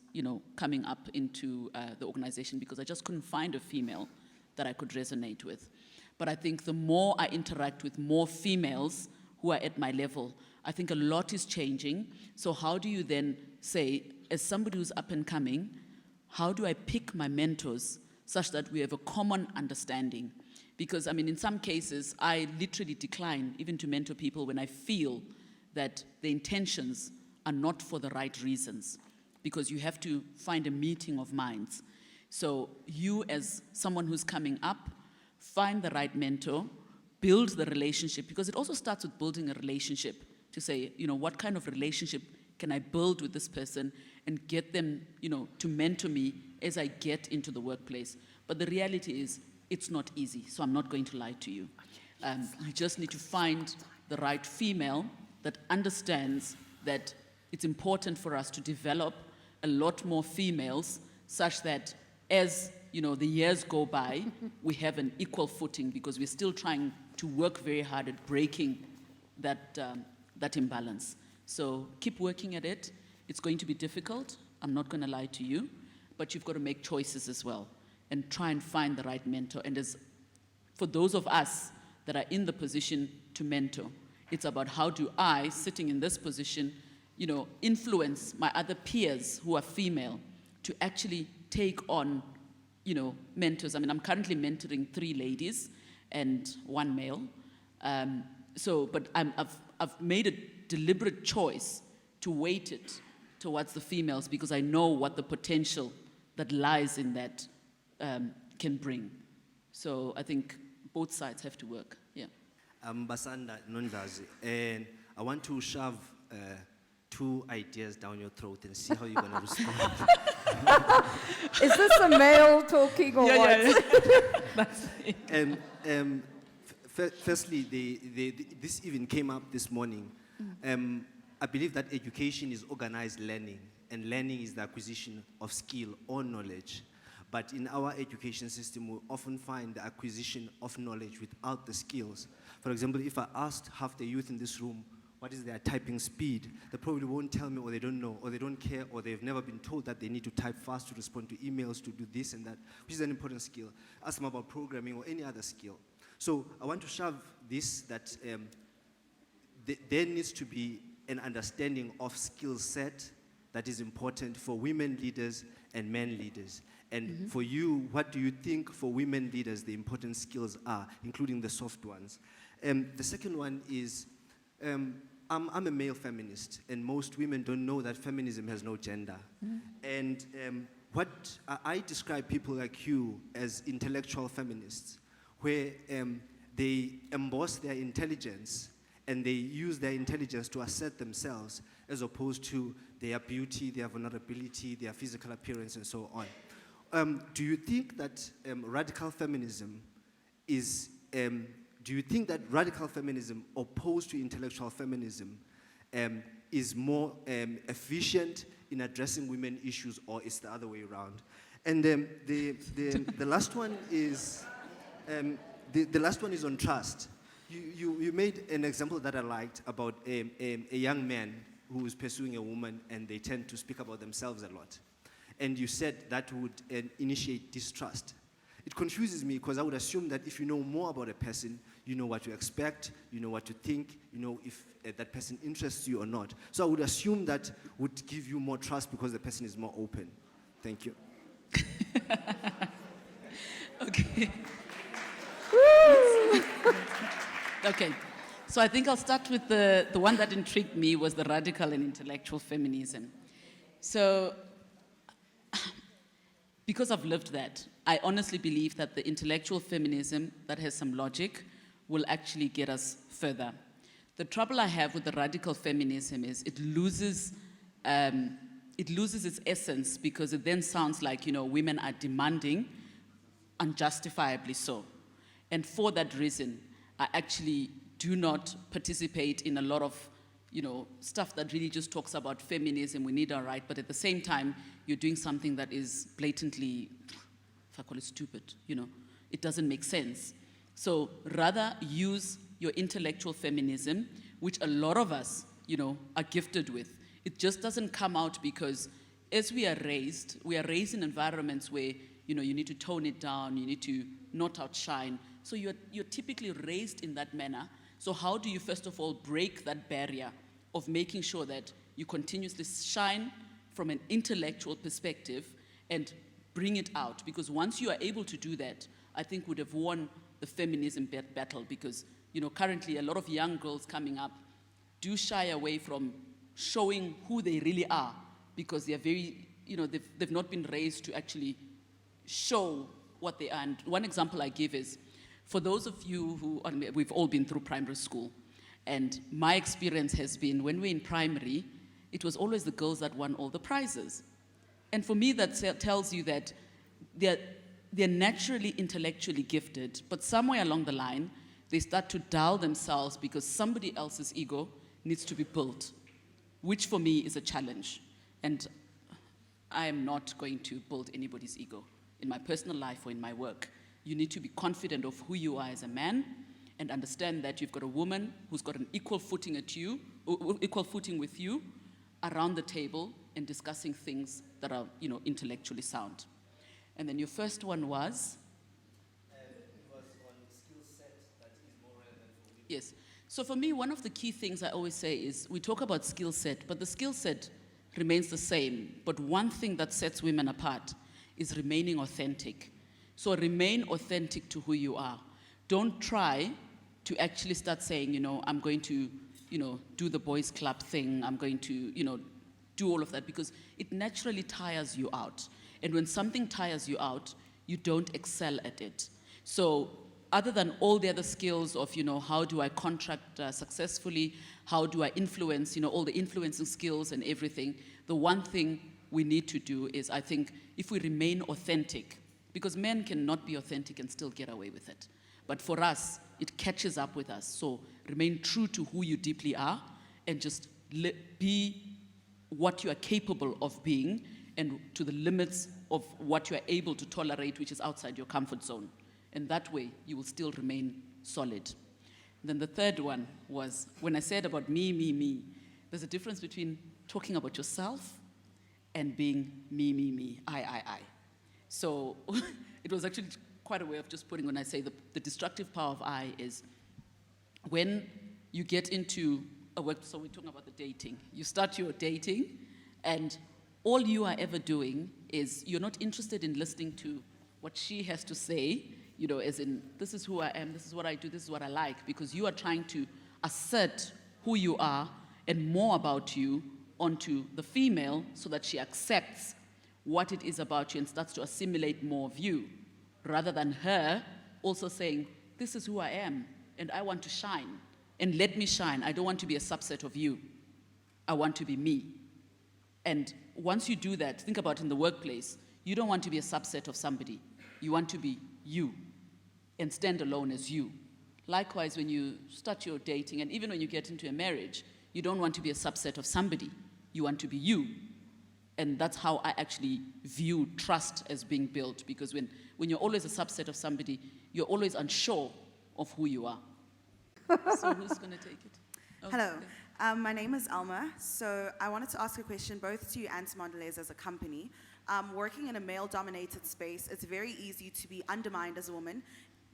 Speaker 3: coming up into the organization because I just couldn't find a female that I could resonate with. But I think the more I interact with more females who are at my level, I think a lot is changing. So how do you then say, as somebody who's up and coming, how do I pick my mentors such that we have a common understanding? Because, in some cases, I literally decline even to mentor people when I feel that the intentions are not for the right reasons, because you have to find a meeting of minds. So you, as someone who's coming up, find the right mentor, build the relationship, because it also starts with building a relationship to say, what kind of relationship can I build with this person and get them, to mentor me as I get into the workplace. But the reality is, it's not easy, so I'm not going to lie to you. You just need to find the right female that understands that it's important for us to develop a lot more females such that as the years go by, we have an equal footing, because we're still trying to work very hard at breaking that imbalance. So keep working at it. It's going to be difficult. I'm not going to lie to you, but you've got to make choices as well and try and find the right mentor. And for those of us that are in the position to mentor, it's about how do I, sitting in this position, influence my other peers who are female to actually take on, mentors. I'm currently mentoring 3 ladies and 1 male. But I've made a deliberate choice to weight it towards the females because I know what the potential that lies in that can bring. So I think both sides have to work. Yeah.
Speaker 5: Basanda Nondlazi, and I want to shove 2 ideas down your throat and see how you're going to respond.
Speaker 2: Is this a male talking or what?
Speaker 3: Yeah. That's it.
Speaker 5: Firstly, this even came up this morning. I believe that education is organized learning, and learning is the acquisition of skill or knowledge. But in our education system, we often find the acquisition of knowledge without the skills. For example, if I asked half the youth in this room, what is their typing speed? They probably won't tell me, or they don't know, or they don't care, or they've never been told that they need to type fast to respond to emails, to do this and that, which is an important skill. Ask them about programming or any other skill. So I want to shove this, that there needs to be an understanding of skill set that is important for women leaders and men leaders. And for you, what do you think for women leaders the important skills are, including the soft ones? The second one is, I'm a male feminist, and most women don't know that feminism has no gender. And what I describe people like you as intellectual feminists, where they emboss their intelligence and they use their intelligence to assert themselves, as opposed to their beauty, their vulnerability, their physical appearance, and so on. Do you think that radical feminism is, do you think that radical feminism opposed to intellectual feminism is more efficient in addressing women issues, or is the other way around? And the last one is, the last one is on trust. You made an example that I liked about a young man who is pursuing a woman and they tend to speak about themselves a lot. And you said that would initiate distrust. It confuses me because I would assume that if you know more about a person, you know what to expect, you know what to think, you know if that person interests you or not. So I would assume that would give you more trust because the person is more open. Thank you.
Speaker 3: Okay. Okay. So I think I'll start with the one that intrigued me was the radical and intellectual feminism. So because I've lived that, I honestly believe that the intellectual feminism that has some logic will actually get us further. The trouble I have with the radical feminism is it loses its essence, because it then sounds like, women are demanding, unjustifiably so. And for that reason, I actually do not participate in a lot of, stuff that really just talks about feminism, we need our right, but at the same time, you're doing something that is blatantly, if I call it stupid, it doesn't make sense. So rather use your intellectual feminism, which a lot of us, are gifted with. It just doesn't come out because as we are raised in environments where, you need to tone it down, you need to not outshine. So you're typically raised in that manner. So how do you, first of all, break that barrier of making sure that you continuously shine from an intellectual perspective and bring it out? Because once you are able to do that, I think would have won the feminism battle, because, currently a lot of young girls coming up do shy away from showing who they really are, because they are very, they've not been raised to actually show what they are. And one example I give is, for those of you who, we've all been through primary school, and my experience has been, when we're in primary, it was always the girls that won all the prizes. And for me, that tells you that they're naturally intellectually gifted, but somewhere along the line, they start to dull themselves because somebody else's ego needs to be built, which for me is a challenge. And I am not going to build anybody's ego in my personal life or in my work. You need to be confident of who you are as a man, and understand that you've got a woman who's got an equal footing with you around the table and discussing things that are, intellectually sound. And then your first one was?
Speaker 5: It was on skill set that is more relevant for women.
Speaker 3: Yes. So for me, one of the key things I always say is, we talk about skill set, but the skill set remains the same. But one thing that sets women apart is remaining authentic. So remain authentic to who you are. Don't try to actually start saying, I'm going to, do the boys club thing. I'm going to, do all of that, because it naturally tires you out. And when something tires you out, you don't excel at it. So other than all the other skills of, how do I contract successfully, how do I influence, all the influencing skills and everything, the one thing we need to do is, I think, if we remain authentic, because men cannot be authentic and still get away with it. But for us, it catches up with us. So remain true to who you deeply are, and just be what you are capable of being, and to the limits of what you are able to tolerate, which is outside your comfort zone. And that way, you will still remain solid. Then the third one was, when I said about me, there's a difference between talking about yourself and being me, I. So it was actually quite a way of just putting, when I say the destructive power of I is when you get into a work, so we're talking about the dating. You start your dating, and all you are ever doing is, you're not interested in listening to what she has to say, as in, this is who I am, this is what I do, this is what I like, because you are trying to assert who you are and more about you onto the female, so that she accepts what it is about you and starts to assimilate more of you, rather than her also saying, this is who I am, and I want to shine, and let me shine. I don't want to be a subset of you. I want to be me. And once you do that, think about in the workplace, you don't want to be a subset of somebody. You want to be you and stand alone as you. Likewise, when you start your dating, and even when you get into a marriage, you don't want to be a subset of somebody. You want to be you. And that's how I actually view trust as being built, because when you're always a subset of somebody, you're always unsure of who you are. So who's going to take it? Oh,
Speaker 6: Hello,
Speaker 3: okay.
Speaker 6: my name is Alma. So I wanted to ask a question both to you and to Mondelez as a company. Working in a male-dominated space, it's very easy to be undermined as a woman,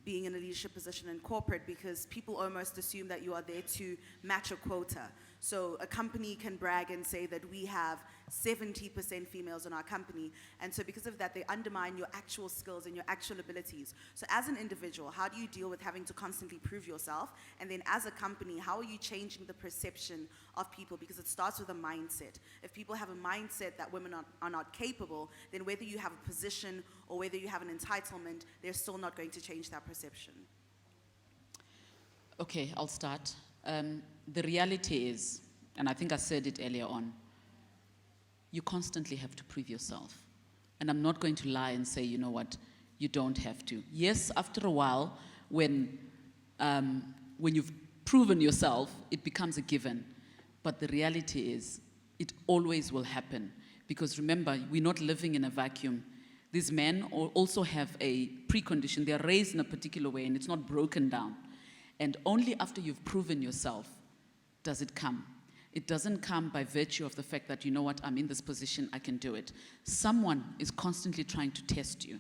Speaker 6: being in a leadership position in corporate, because people almost assume that you are there to match a quota. So a company can brag and say that we have 70% females in our company, and so because of that, they undermine your actual skills and your actual abilities. So as an individual, how do you deal with having to constantly prove yourself? And then as a company, how are you changing the perception of people? Because it starts with a mindset. If people have a mindset that women are not capable, then whether you have a position or whether you have an entitlement, they're still not going to change that perception.
Speaker 3: Okay, I'll start. the reality is, and I think I said it earlier on, you constantly have to prove yourself. And I'm not going to lie and say, you know what, you don't have to. Yes, after a while, when you've proven yourself, it becomes a given. But the reality is, it always will happen. Because remember, we're not living in a vacuum. These men also have a precondition. They are raised in a particular way, and it's not broken down. And only after you've proven yourself does it come. It doesn't come by virtue of the fact that, you know what, I'm in this position, I can do it. Someone is constantly trying to test you.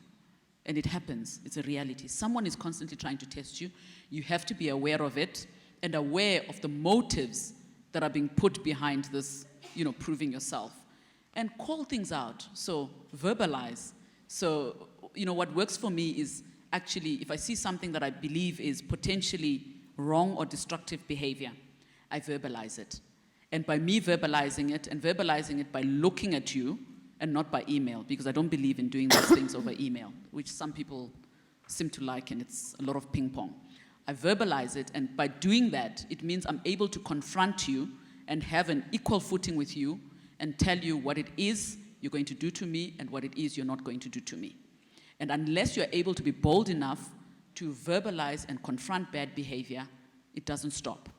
Speaker 3: And it happens, it's a reality. Someone is constantly trying to test you. You have to be aware of it and aware of the motives that are being put behind this, proving yourself. And call things out, so verbalize. So, what works for me is actually, if I see something that I believe is potentially wrong or destructive behavior, I verbalize it. And by me verbalizing it, and verbalizing it by looking at you, and not by email, because I don't believe in doing those things over email, which some people seem to like, and it's a lot of ping pong. I verbalize it, and by doing that, it means I'm able to confront you and have an equal footing with you and tell you what it is you're going to do to me and what it is you're not going to do to me. And unless you're able to be bold enough to verbalize and confront bad behavior, it doesn't stop.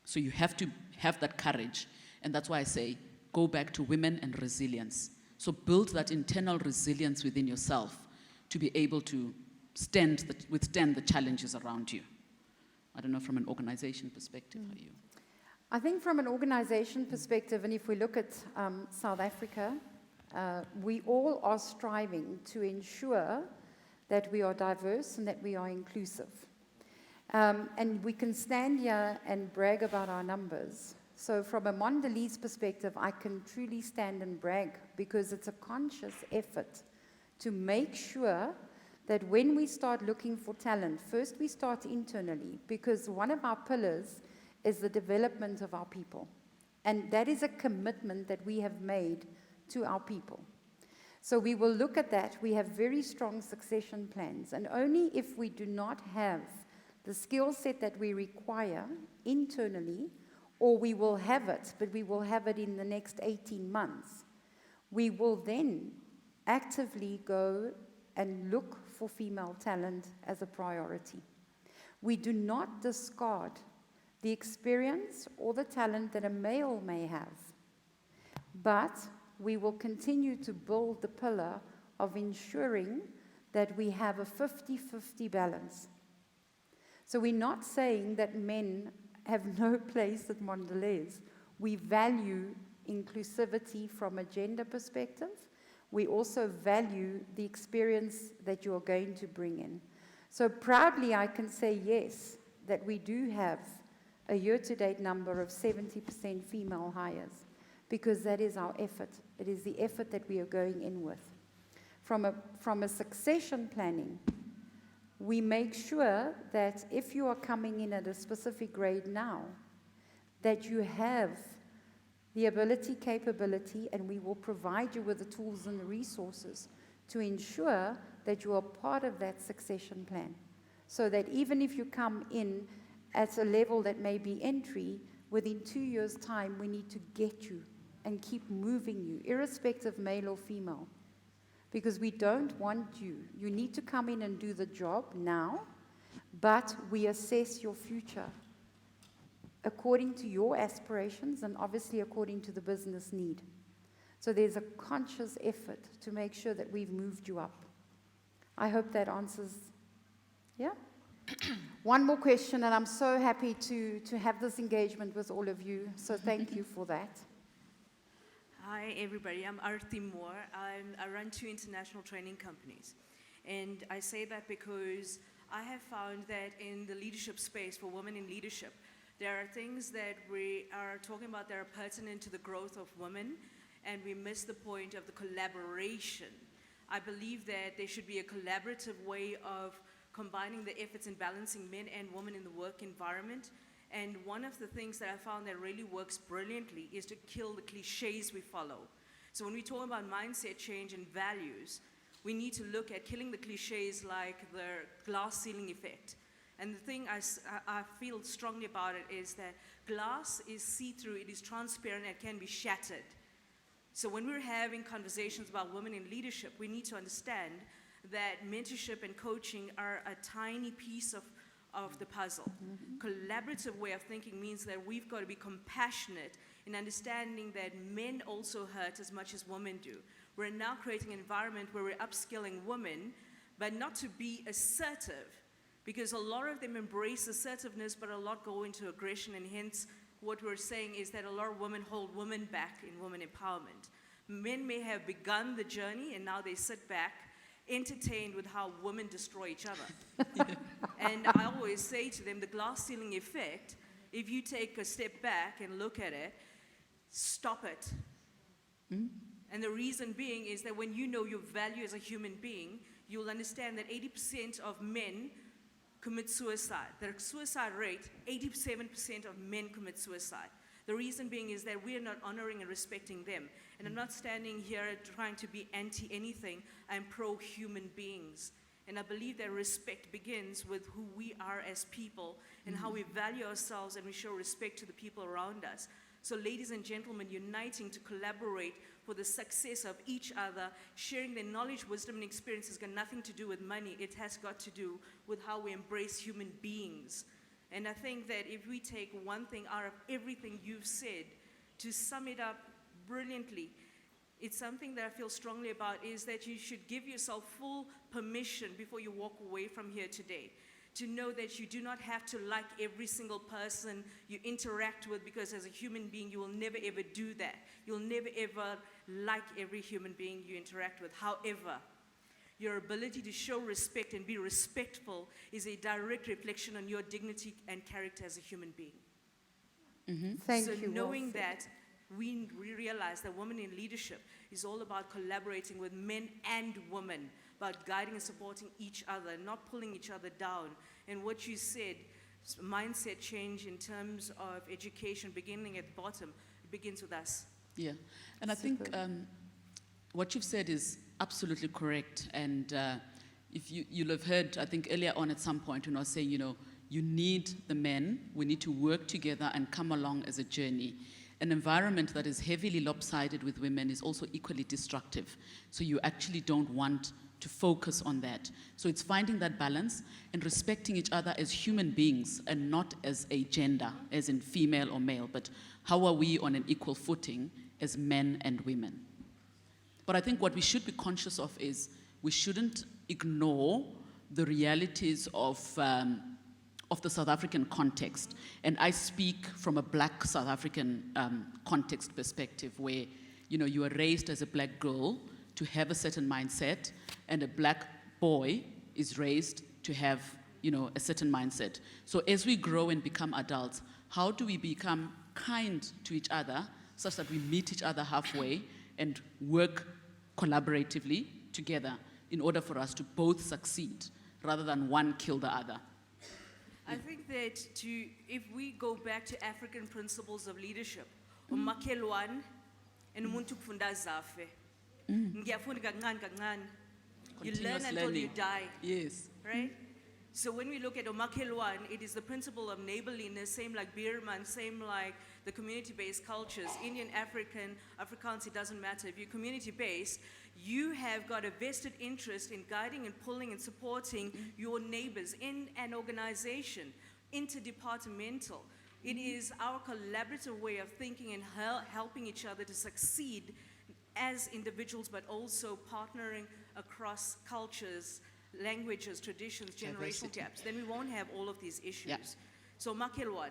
Speaker 3: So you have to have that courage. And that's why I say, go back to women and resilience. So build that internal resilience within yourself to be able to withstand the challenges around you. I don't know, from an organization perspective, how you?
Speaker 2: I think from an organization perspective, and if we look at South Africa, we all are striving to ensure that we are diverse and that we are inclusive. And we can stand here and brag about our numbers. So from a Mondelez perspective, I can truly stand and brag because it's a conscious effort to make sure that when we start looking for talent, first we start internally, because one of our pillars is the development of our people. And that is a commitment that we have made to our people. So we will look at that. We have very strong succession plans. And only if we do not have the skill set that we require internally, or we will have it, but we will have it in the next 18 months, we will then actively go and look for female talent as a priority. We do not discard the experience or the talent that a male may have, but we will continue to build the pillar of ensuring that we have a 50-50 balance. So we're not saying that men have no place at Mondelez. We value inclusivity from a gender perspective. We also value the experience that you're going to bring in. So proudly I can say yes, that we do have a year-to-date number of 70% female hires, because that is our effort. It is the effort that we are going in with. From a succession planning, we make sure that if you are coming in at a specific grade now, that you have the ability, capability, and we will provide you with the tools and the resources to ensure that you are part of that succession plan. So that even if you come in at a level that may be entry, within 2 years' time, we need to get you and keep moving you, irrespective male or female. Because we don't want you. You need to come in and do the job now, but we assess your future according to your aspirations and obviously according to the business need. So there's a conscious effort to make sure that we've moved you up. I hope that answers, yeah? One more question, and I'm so happy to have this engagement with all of you, so thank you for that.
Speaker 7: Hi, everybody. I'm Arti Moore. I run 2 international training companies. And I say that because I have found that in the leadership space for women in leadership, there are things that we are talking about that are pertinent to the growth of women, and we miss the point of the collaboration. I believe that there should be a collaborative way of combining the efforts in balancing men and women in the work environment. And one of the things that I found that really works brilliantly is to kill the cliches we follow. So when we talk about mindset change and values, we need to look at killing the cliches like the glass ceiling effect. And the thing I feel strongly about it is that glass is see-through, it is transparent, and can be shattered. So when we're having conversations about women in leadership, we need to understand that mentorship and coaching are a tiny piece of the puzzle. Collaborative way of thinking means that we've got to be compassionate in understanding that men also hurt as much as women do. We're now creating an environment where we're upskilling women, but not to be assertive, because a lot of them embrace assertiveness, but a lot go into aggression, and hence what we're saying is that a lot of women hold women back in women empowerment. Men may have begun the journey, and now they sit back, entertained with how women destroy each other. And I always say to them, the glass ceiling effect, if you take a step back and look at it, stop it. And the reason being is that when you know your value as a human being, you'll understand that 80% of men commit suicide. The suicide rate, 87% of men commit suicide. The reason being is that we are not honoring and respecting them. And I'm not standing here trying to be anti-anything. I'm pro-human beings. And I believe that respect begins with who we are as people and how we value ourselves, and we show respect to the people around us. So ladies and gentlemen, uniting to collaborate for the success of each other, sharing their knowledge, wisdom, and experience has got nothing to do with money. It has got to do with how we embrace human beings. And I think that if we take one thing out of everything you've said, to sum it up brilliantly, it's something that I feel strongly about, is that you should give yourself full permission before you walk away from here today, to know that you do not have to like every single person you interact with, because as a human being, you will never ever do that. You'll never ever like every human being you interact with. However, your ability to show respect and be respectful is a direct reflection on your dignity and character as a human being.
Speaker 2: Thank
Speaker 7: So
Speaker 2: you.
Speaker 7: knowing
Speaker 2: well said.
Speaker 7: that, we realize that women in leadership is all about collaborating with men and women, about guiding and supporting each other, not pulling each other down. And what you said, mindset change in terms of education, beginning at the bottom, it begins with us.
Speaker 3: Yeah, and I think what you've said is absolutely correct. And if you'll have heard, I think earlier on at some point, when I was saying, you need the men, we need to work together and come along as a journey. An environment that is heavily lopsided with women is also equally destructive. So you actually don't want to focus on that. So it's finding that balance and respecting each other as human beings and not as a gender, as in female or male, but how are we on an equal footing as men and women? But I think what we should be conscious of is we shouldn't ignore the realities of the South African context. And I speak from a black South African context perspective, where you are raised as a black girl to have a certain mindset, and a black boy is raised to have a certain mindset. So as we grow and become adults, how do we become kind to each other such that we meet each other halfway and work collaboratively together in order for us to both succeed rather than one kill the other?
Speaker 7: I think that if we go back to African principles of leadership, umakhelwane and umuntu kufunda zafe. Ngiyafunda kancane kancane. You learn
Speaker 3: Continuous
Speaker 7: until you
Speaker 3: learning.
Speaker 7: die.
Speaker 3: Yes.
Speaker 7: Right? So when we look at umakhelwane, it is the principle of neighborliness, same like Birman, same like the community-based cultures. Indian, African, Afrikaans, it doesn't matter. If you're community-based, you have got a vested interest in guiding and pulling and supporting your neighbors in an organization, interdepartmental. It is our collaborative way of thinking and helping each other to succeed as individuals, but also partnering across cultures, languages, traditions, generational
Speaker 3: Diversity.
Speaker 7: gaps. Then we won't have all of these issues.
Speaker 3: Yeah.
Speaker 7: So Makelwan,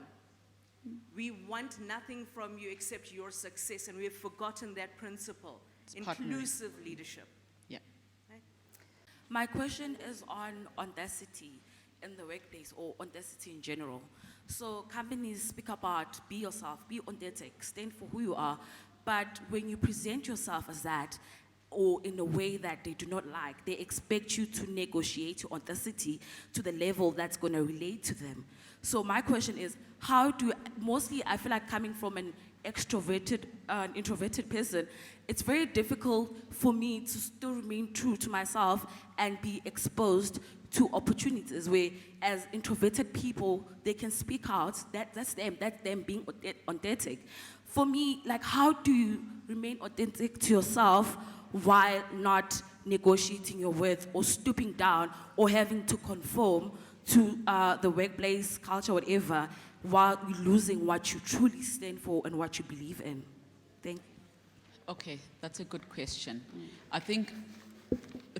Speaker 7: we want nothing from you except your success, and we have forgotten that principle.
Speaker 3: It's partnering.
Speaker 7: Inclusive leadership.
Speaker 3: Yeah.
Speaker 8: My question is on audacity in the workplace, or audacity in general. So companies speak about be yourself, be authentic, stand for who you are. But when you present yourself as that, or in a way that they do not like, they expect you to negotiate your authenticity to the level that's going to relate to them. So my question is, mostly I feel like coming from an introverted person, it's very difficult for me to still remain true to myself and be exposed to opportunities where, as introverted people, they can speak out. That's them being authentic. For me, like, how do you remain authentic to yourself while not negotiating your worth or stooping down or having to conform to the workplace culture, whatever, while losing what you truly stand for and what you believe in? Thank you.
Speaker 3: Okay, that's a good question. I think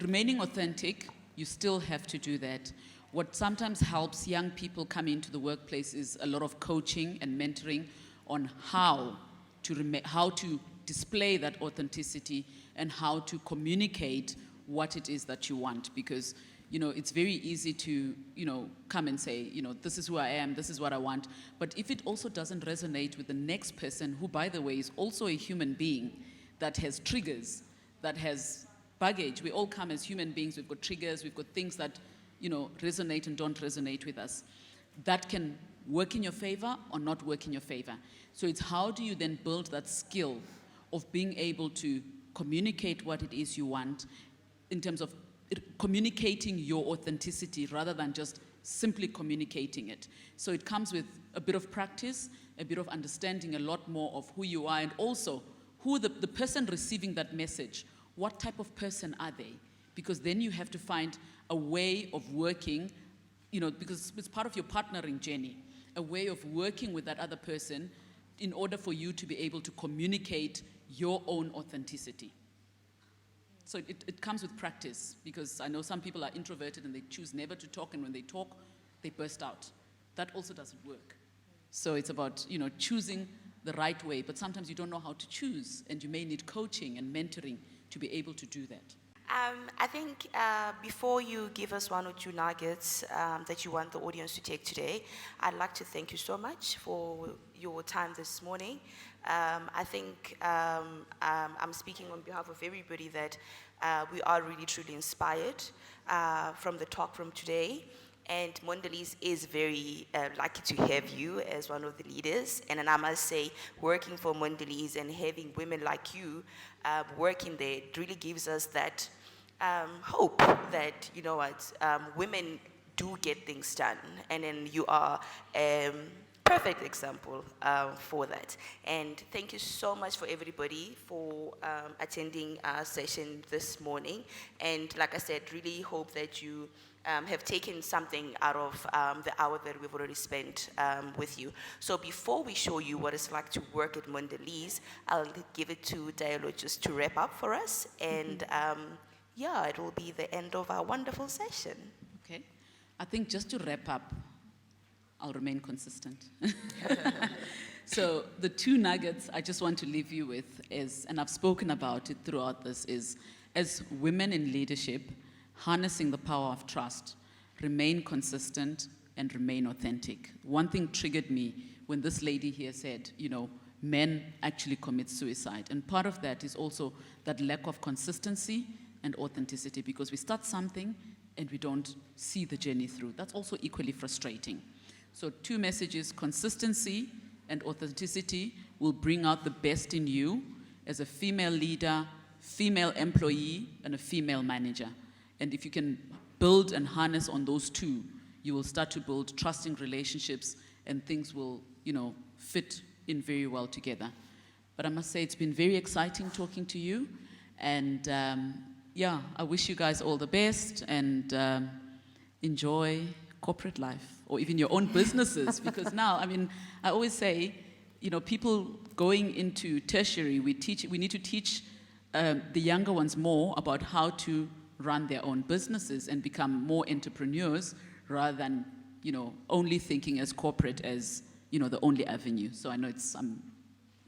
Speaker 3: remaining authentic, you still have to do that. What sometimes helps young people come into the workplace is a lot of coaching and mentoring on how to display that authenticity and how to communicate what it is that you want. Because, you know, it's very easy to, you know, come and say, you know, this is who I am, this is what I want. But if it also doesn't resonate with the next person, who, by the way, is also a human being that has triggers, that has baggage. We all come as human beings. We've got triggers. We've got things that, you know, resonate and don't resonate with us. That can work in your favor or not work in your favor. So it's how do you then build that skill of being able to communicate what it is you want in terms of communicating your authenticity rather than just simply communicating it. So it comes with a bit of practice, a bit of understanding a lot more of who you are, and also who the person receiving that message, what type of person are they? Because then you have to find a way of working, you know, because it's part of your partnering journey, a way of working with that other person in order for you to be able to communicate your own authenticity. So it comes with practice, because I know some people are introverted and they choose never to talk, and when they talk, they burst out. That also doesn't work. So it's about, you know, choosing the right way, but sometimes you don't know how to choose, and you may need coaching and mentoring to be able to do that.
Speaker 1: I think before you give us one or two nuggets that you want the audience to take today, I'd like to thank you so much for your time this morning. I think I'm speaking on behalf of everybody that we are really truly inspired from the talk from today. And Mondelez is very lucky to have you as one of the leaders. And I must say, working for Mondelez and having women like you working there, it really gives us that hope that, you know what, women do get things done. And then you are perfect example for that. And thank you so much for everybody for attending our session this morning. And like I said, really hope that you have taken something out of the hour that we've already spent with you. So before we show you what it's like to work at Mondelez, I'll give it to Dialogue just to wrap up for us. And yeah, it will be the end of our wonderful session.
Speaker 3: Okay. I think just to wrap up, I'll remain consistent. So the two nuggets I just want to leave you with is, and I've spoken about it throughout this, is as women in leadership, harnessing the power of trust, remain consistent and remain authentic. One thing triggered me when this lady here said, you know, men actually commit suicide. And part of that is also that lack of consistency and authenticity, because we start something and we don't see the journey through. That's also equally frustrating. So two messages: consistency and authenticity will bring out the best in you as a female leader, female employee, and a female manager. And if you can build and harness on those two, you will start to build trusting relationships, and things will, you know, fit in very well together. But I must say, it's been very exciting talking to you. And yeah, I wish you guys all the best, and enjoy corporate life, or even your own businesses. Because now, I mean, I always say, you know, people going into tertiary, we need to teach the younger ones more about how to run their own businesses and become more entrepreneurs, rather than, you know, only thinking as corporate as, you know, the only avenue. So I know I'm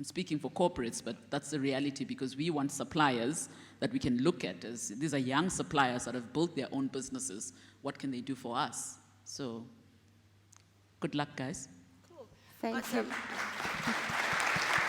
Speaker 3: speaking for corporates, but that's the reality, because we want suppliers that we can look at as, these are young suppliers that have built their own businesses. What can they do for us? So good luck, guys.
Speaker 2: Thank you.